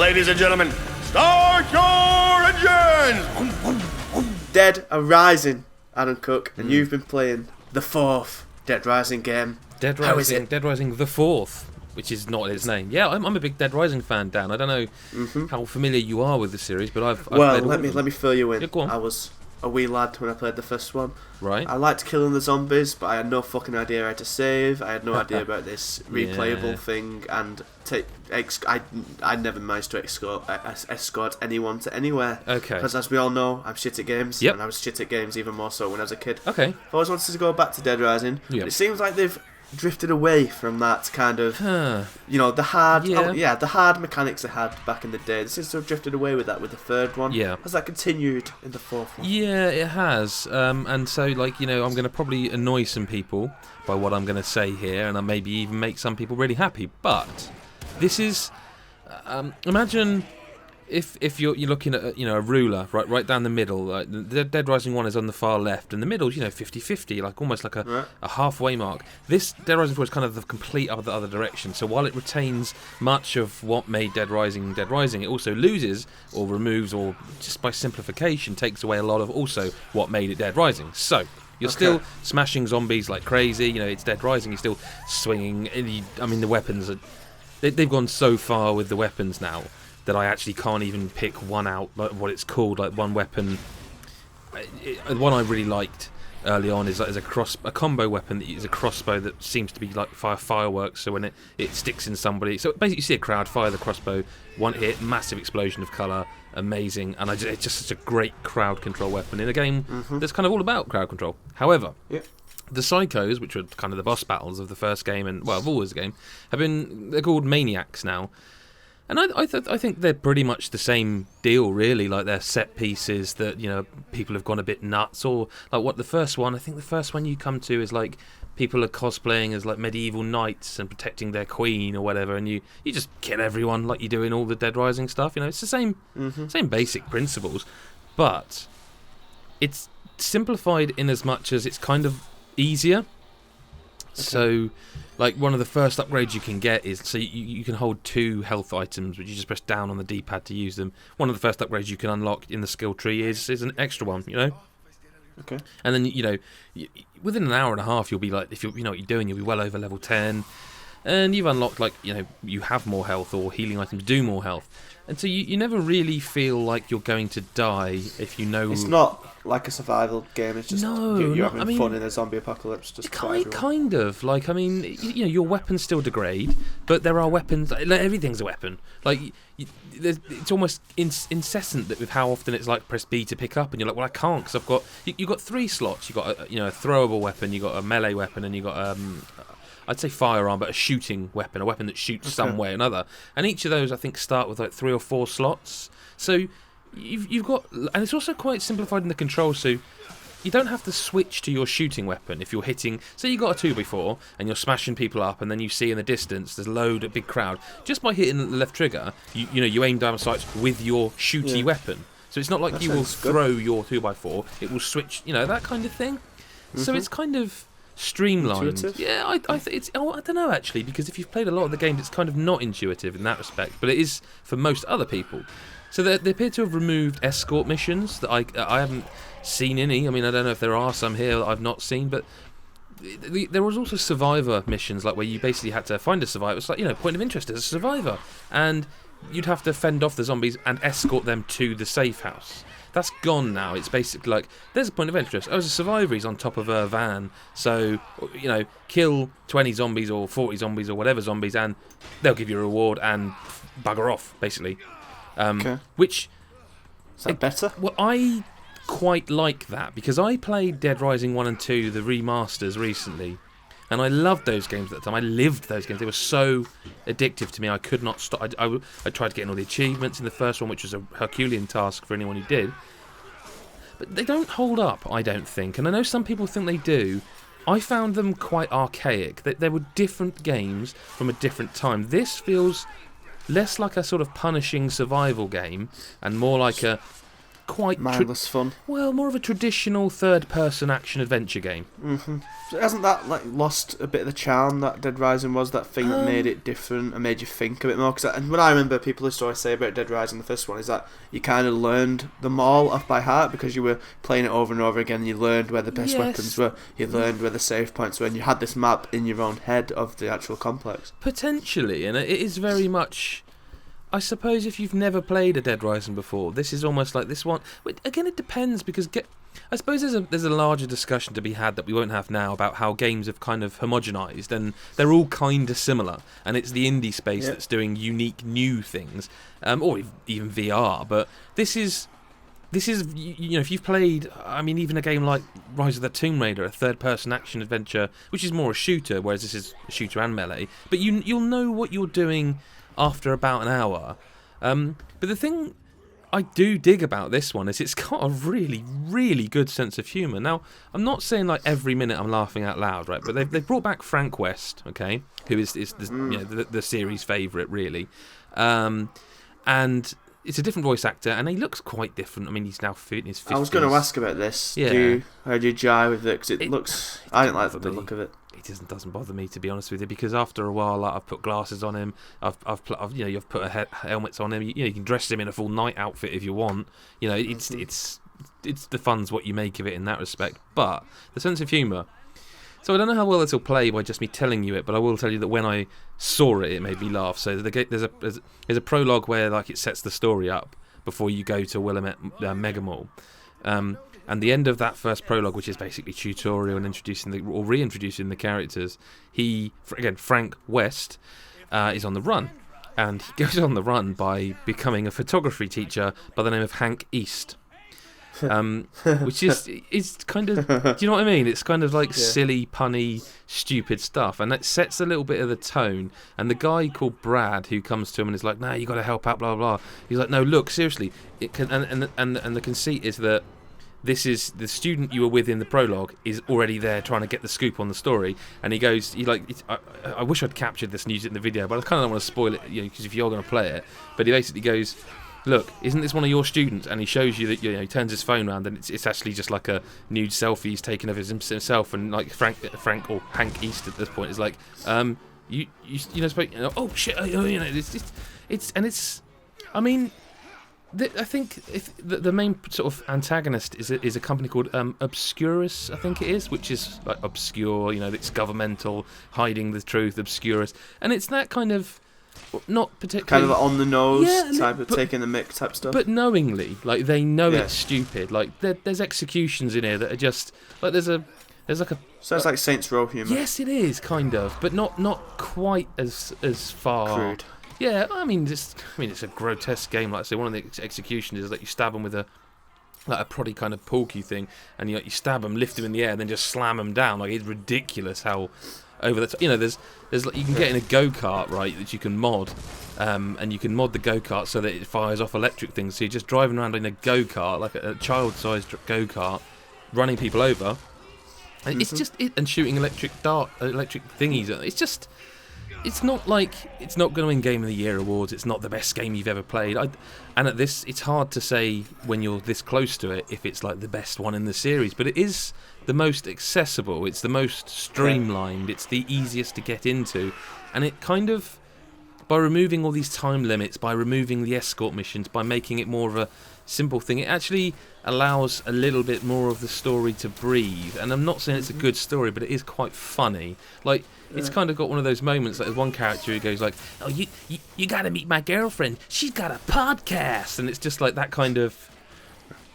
Ladies and gentlemen, start your engines! Dead Rising, Adam Cook, and you've been playing the 4th Dead Rising game. How is it? Dead Rising the 4th, which is not its name. Yeah, I'm a big Dead Rising fan, Dan. I don't know how familiar you are with the series, but I've well, played let me fill you in. Yeah, go on. I was a wee lad when I played the first one. Right. I liked killing the zombies, but I had no fucking idea how to save. I had no idea about this replayable thing, and I never managed to escort anyone to anywhere. Okay. Because as we all know, I'm shit at games, Yep. and I was shit at games even more so when I was a kid. Okay. I always wanted to go back to Dead Rising, Yep. but it seems like they've drifted away from that kind of, Huh. the hard, Yeah. the hard mechanics they had back in the day. They seem to have drifted away with that with the 3rd one. Yeah. Has that continued in the 4th one? Yeah, it has. And so, I'm going to probably annoy some people by what I'm going to say here, and I maybe even make some people really happy. But this is, imagine if you're looking at a ruler right down the middle. The Dead Rising 1 is on the far left, and the middle's 50-50, like almost like a halfway mark. This Dead Rising 4 is kind of the complete other direction. So while it retains much of what made Dead Rising, it also loses or removes, or just by simplification takes away a lot of also what made it Dead Rising. So you're still smashing zombies like crazy. It's Dead Rising. You're still swinging. The weapons they've gone so far with the weapons now that I actually can't even pick one out, like what it's called, like one weapon. One I really liked early on is a combo weapon that is a crossbow that seems to be like fireworks. So when it sticks in somebody, so basically you see a crowd fire the crossbow, one hit, massive explosion of colour, amazing, and it's just such a great crowd control weapon in a game that's kind of all about crowd control. However, the Psychos, which were kind of the boss battles of the first game, and of always the game, they're called Maniacs now. And I think they're pretty much the same deal, really. Like, they're set pieces that people have gone a bit nuts, or like the first one you come to is like people are cosplaying as like medieval knights and protecting their queen or whatever, and you just kill everyone like you do in all the Dead Rising stuff. It's the same basic principles, but it's simplified in as much as it's kind of easier. So, like, one of the first upgrades you can get is, so you can hold 2 health items, which you just press down on the D-pad to use them. One of the first upgrades you can unlock in the skill tree is an extra one, Okay. And then, within an hour and a half, you'll be like, if you know what you're doing, you'll be well over level 10. And you've unlocked, like, you have more health, or healing items do more health. And so you never really feel like you're going to die if you know... It's not like a survival game, it's just you're having fun in a zombie apocalypse. Just kind of. Like, your weapons still degrade, but there are weapons... Like, everything's a weapon. Like, it's almost incessant that with how often it's like, press B to pick up, and you're like, well, I can't, because I've got... You've got 3 slots. You've got a throwable weapon, you've got a melee weapon, and you've got... I'd say firearm, but a shooting weapon, a weapon that shoots some way or another. And each of those, I think, start with like 3 or 4 slots. So you've got, and it's also quite simplified in the controls. So you don't have to switch to your shooting weapon if you're hitting. Say you got a 2x4 and you're smashing people up, and then you see in the distance there's a big crowd. Just by hitting the left trigger, you aim down sights with your shooty weapon. So it's not like you will throw your 2x4. It will switch. That kind of thing. So it's kind of streamlined. Intuitive? Yeah, I think it's... I don't know, actually, because if you've played a lot of the games, it's kind of not intuitive in that respect, but it is for most other people. So they appear to have removed escort missions that I haven't seen any. I don't know if there are some here that I've not seen, but there was also survivor missions, like where you basically had to find a survivor. It's like, point of interest as a survivor, and you'd have to fend off the zombies and escort them to the safe house. That's gone now. It's basically like, there's a point of interest. As a survivor, he's on top of a van, so kill 20 zombies or 40 zombies or whatever zombies, and they'll give you a reward and bugger off, basically. Which is that better? Well, I quite like that, because I played Dead Rising 1 and 2, the remasters, recently, and I loved those games at the time. I lived those games. They were so addictive to me. I could not stop. I tried to get all the achievements in the first one, which was a Herculean task for anyone who did. But they don't hold up, I don't think. And I know some people think they do. I found them quite archaic. They were different games from a different time. This feels less like a sort of punishing survival game, and more like a quite mindless fun. Well, more of a traditional third-person action-adventure game. Mm-hmm. So hasn't that lost a bit of the charm that Dead Rising was? That thing that made it different and made you think a bit more. And what I remember people used to always say about Dead Rising, the first one, is that you kind of learned them all off by heart because you were playing it over and over again. And you learned where the best weapons were. You learned where the save points were, and you had this map in your own head of the actual complex. Potentially, and it is very much. I suppose if you've never played a Dead Rising before, this is almost like this one. Again, it depends because I suppose there's a larger discussion to be had that we won't have now about how games have kind of homogenized and they're all kind of similar, and it's the indie space that's doing unique new things, or even VR. But this is if you've played, I mean, even a game like Rise of the Tomb Raider, a third-person action adventure, which is more a shooter, whereas this is a shooter and melee, but you'll know what you're doing after about an hour. But the thing I do dig about this one is it's got a really, really good sense of humour. Now, I'm not saying like every minute I'm laughing out loud, right? But they've brought back Frank West, okay, who is the series favourite, really. And it's a different voice actor, and he looks quite different. I mean, he's now in his 50s. I was going to ask about this. Yeah. How do you jive with it? Because it looks... I didn't like the look of it. It doesn't bother me, to be honest with you, because after a while, like, I've put glasses on him. You've put helmets on him. You can dress him in a full night outfit if you want. It's the fun's what you make of it in that respect. But the sense of humour. So I don't know how well this will play by just me telling you it, but I will tell you that when I saw it, it made me laugh. So there's a prologue where like it sets the story up before you go to Willamette Mega Mall. And the end of that first prologue, which is basically tutorial and reintroducing the characters, Frank West, is on the run. And he goes on the run by becoming a photography teacher by the name of Hank East. Which is kind of, do you know what I mean? It's kind of like silly, punny, stupid stuff. And it sets a little bit of the tone. And the guy called Brad, who comes to him and is like, "No, you got to help out, blah, blah, blah." He's like, "No, look, seriously." And the conceit is that this is the student you were with in the prologue is already there trying to get the scoop on the story, and he goes, I wish I'd captured this news in the video, but I kind of don't want to spoil it, because if you're going to play it. But he basically goes, "Look, isn't this one of your students?" And he shows you that he turns his phone around, and it's actually just like a nude selfie he's taken of himself, and like Frank or Hank East at this point is like, oh shit, I mean. I think the main sort of antagonist is a company called Obscurus, I think it is, which is like obscure, it's governmental, hiding the truth, Obscurus, and it's that kind of not particularly kind of on the nose type of taking the mick type stuff, but knowingly, like they know it's stupid. Like there's executions in here that are just like there's like a sounds like Saints Row humour. Yes, it is kind of, but not quite as far. Crude. Yeah, I mean, it's a grotesque game. Like I say, one of the executions is that you stab them with a proddy kind of porky thing, and you stab them, lift them in the air, and then just slam them down. Like, it's ridiculous how over the top. There's like, you can get in a go-kart, right, that you can mod, and you can mod the go-kart so that it fires off electric things. So you're just driving around in a go-kart, like a child-sized go-kart, running people over, and it's just and shooting electric thingies. It's not going to win Game of the Year awards. It's not the best game you've ever played. And at this, it's hard to say when you're this close to it if it's like the best one in the series. But it is the most accessible. It's the most streamlined. It's the easiest to get into. And it kind of, by removing all these time limits, by removing the escort missions, by making it more of a simple thing, it actually allows a little bit more of the story to breathe. And I'm not saying it's a good story, but it is quite funny. Like, it's kind of got one of those moments, like there's one character who goes like, "Oh, you gotta meet my girlfriend, she's got a podcast," and it's just like that kind of,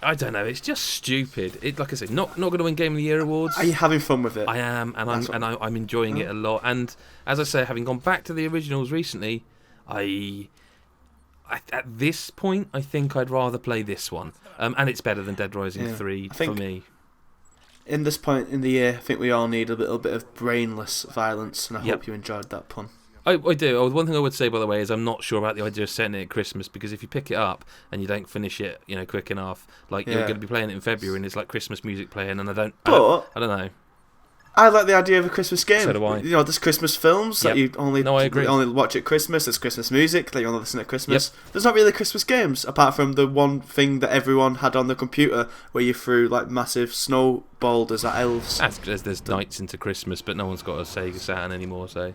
I don't know, it's just stupid. It, like I said, not going to win Game of the Year awards. Are you having fun with it? I am, and I'm enjoying it a lot. And as I say, having gone back to the originals recently, at this point, I think I'd rather play this one, and it's better than Dead Rising 3 for me. In this point in the year, I think we all need a little bit of brainless violence, and I hope you enjoyed that pun. I do. Oh, one thing I would say, by the way, is I'm not sure about the idea of setting it at Christmas, because if you pick it up and you don't finish it, quick enough, like you're going to be playing it in February, and it's like Christmas music playing, and I don't know. I like the idea of a Christmas game. So do I. You know, there's Christmas films that you only I agree. only watch at Christmas. There's Christmas music that you only listen at Christmas. There's not really Christmas games apart from the one thing that everyone had on the computer where you threw like massive snow boulders at elves. There's nights into Christmas, but no one's got a Sega Saturn anymore, so.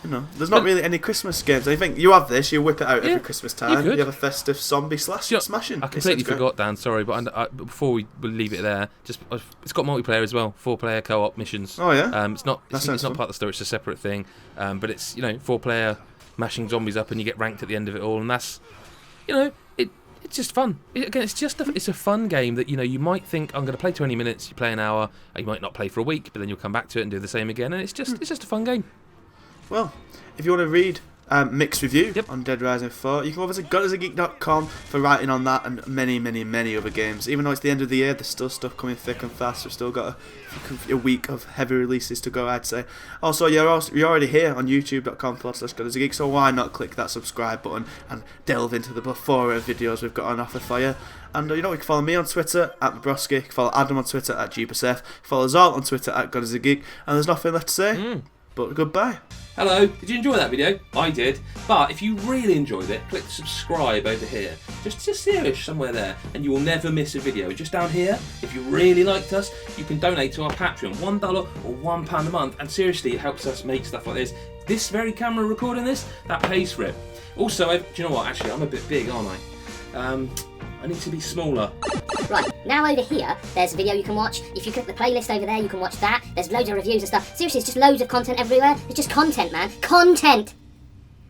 You know, there's not really any Christmas games. I think you have this, you whip it out every Christmas time. You have a festive zombie smashing. I completely forgot, Dan. Sorry, but before we leave it there, it's got multiplayer as well. 4-player co-op missions. Oh yeah. It's not part of the story. It's a separate thing. But it's 4-player mashing zombies up, and you get ranked at the end of it all, and that's it's just fun. It's a fun game that you might think I'm going to play 20 minutes. You play an hour. You might not play for a week, but then you'll come back to it and do the same again, and it's just a fun game. Well, if you want to read Mick's review on Dead Rising 4, you can go over to GodisaGeek.com for writing on that and many, many, many other games. Even though it's the end of the year, there's still stuff coming thick and fast. We've still got a week of heavy releases to go, I'd say. Also, you're already here on YouTube.com/GodisaGeek, so why not click that subscribe button and delve into the plethora of videos we've got on offer for you. And you can follow me on Twitter @Mabroski, you can follow Adam on Twitter @JeepusF, follow us all on Twitter @GodisaGeek, and there's nothing left to say. But goodbye. Hello, did you enjoy that video? I did. But if you really enjoyed it, click subscribe over here. Just serious somewhere there, and you will never miss a video. Just down here, if you really liked us, you can donate to our Patreon, $1 or £1 a month, and seriously, it helps us make stuff like this. This very camera recording this, that pays for it. Also, do you know what? Actually, I'm a bit big, aren't I? I need to be smaller. Right, now over here, there's a video you can watch. If you click the playlist over there, you can watch that. There's loads of reviews and stuff. Seriously, it's just loads of content everywhere. It's just content, man. Content!